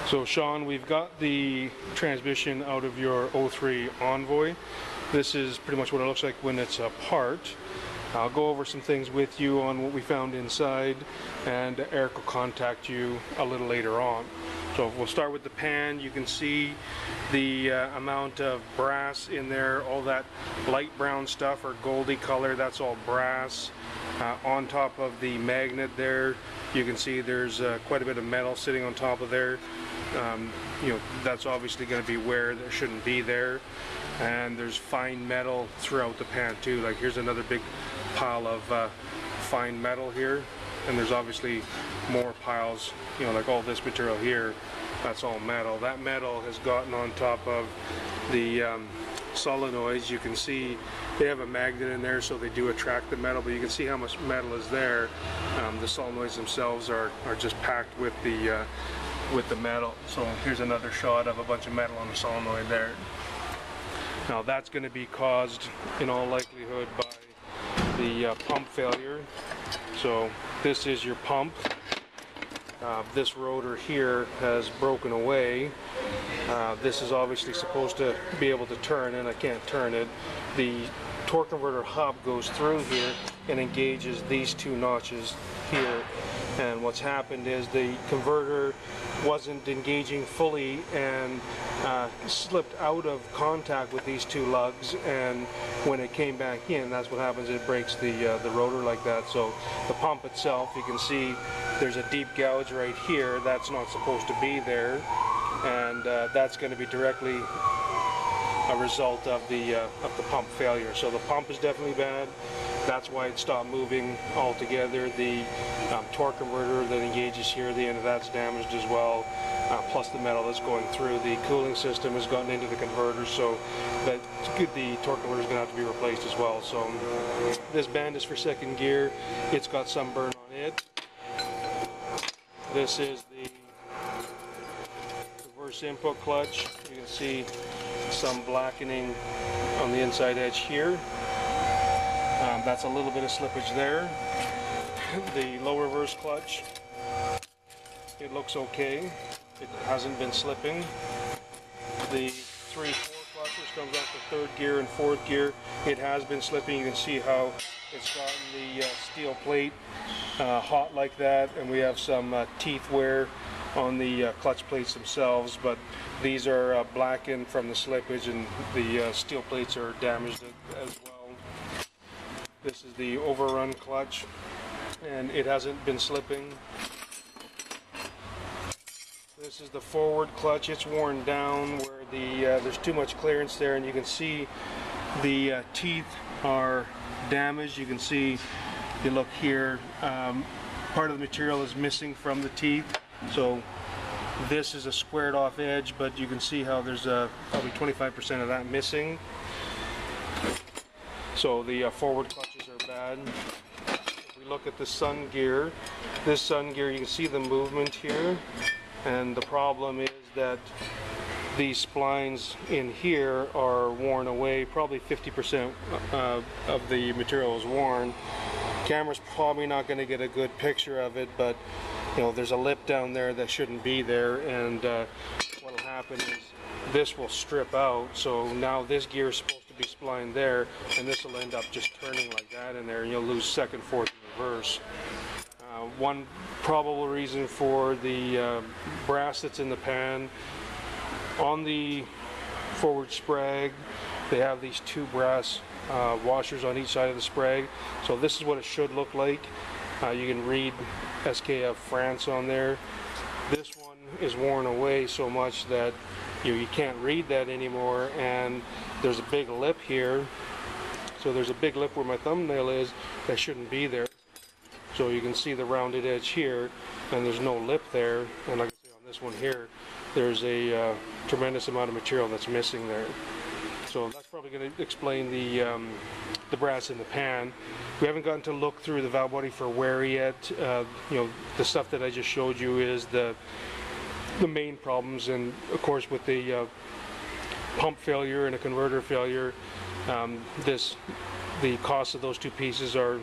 So Sean, we've got the transmission out of your 03 Envoy. This is pretty much what it looks like when it's apart. I'll go over some things with you on what we found inside, and Eric will contact you a little later on. So we'll start with the pan. You can see the amount of brass in there, all that light brown stuff or goldy color, that's all brass. On top of the magnet there, you can see there's quite a bit of metal sitting on top of there. That's obviously going to be wear that shouldn't be there. And there's fine metal throughout the pan too. Like here's another big pile of fine metal here, and there's obviously more piles, like all this material here, that's all metal. That metal has gotten on top of the solenoids. You can see they have a magnet in there, so they do attract the metal, but you can see how much metal is there. The solenoids themselves are just packed with the metal. So here's another shot of a bunch of metal on the solenoid there. Now that's going to be caused in all likelihood by the pump failure. So this is your pump. This rotor here has broken away. This is obviously supposed to be able to turn, and I can't turn it. The torque converter hub goes through here and engages these two notches here, and what's happened is the converter wasn't engaging fully and slipped out of contact with these two lugs, and when it came back in, that's what happens, it breaks the rotor like that. So the pump itself, you can see there's a deep gouge right here that's not supposed to be there, and that's going to be directly a result of the pump failure. So the pump is definitely bad. That's why it stopped moving altogether. The torque converter that engages here, the end of that's damaged as well, plus the metal that's going through. The cooling system has gotten into the converter, so the torque converter is going to have to be replaced as well. So this band is for second gear. It's got some burn on it. This is the reverse input clutch. You can see some blackening on the inside edge here. That's a little bit of slippage there. The low reverse clutch, it looks okay. It hasn't been slipping. The 3/4 clutch, which comes off the third gear and fourth gear, it has been slipping. You can see how it's gotten the steel plate hot like that, and we have some teeth wear on the clutch plates themselves, but these are blackened from the slippage, and the steel plates are damaged as well. This is the overrun clutch, and it hasn't been slipping. This is the forward clutch. It's worn down where there's too much clearance there, and you can see the teeth are damaged. You can see, if you look here, part of the material is missing from the teeth. So this is a squared off edge, but you can see how there's probably 25% of that missing. So the forward clutches are bad. If we look at the sun gear, this sun gear, you can see the movement here, and the problem is that these splines in here are worn away. Probably 50% of the material is worn. Camera's probably not going to get a good picture of it, but there's a lip down there that shouldn't be there, and what will happen is this will strip out. So now this gear is supposed to be splined there, and this will end up just turning like that in there, and you'll lose second, fourth, and reverse. One probable reason for the brass that's in the pan, on the forward sprag, they have these two brass washers on each side of the sprag. So this is what it should look like. You can read SKF France on there. This one is worn away so much that you can't read that anymore, and there's a big lip here. So there's a big lip where my thumbnail is that shouldn't be there. So you can see the rounded edge here, and there's no lip there. And like I say, on this one here, there's a tremendous amount of material that's missing there. So that's probably going to explain the brass in the pan. We haven't gotten to look through the valve body for wear yet. The stuff that I just showed you is the main problems, and of course with the pump failure and a converter failure, the cost of those two pieces are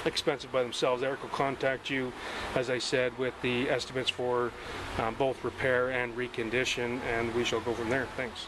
expensive by themselves. Eric will contact you, as I said, with the estimates for both repair and recondition, and we shall go from there. Thanks.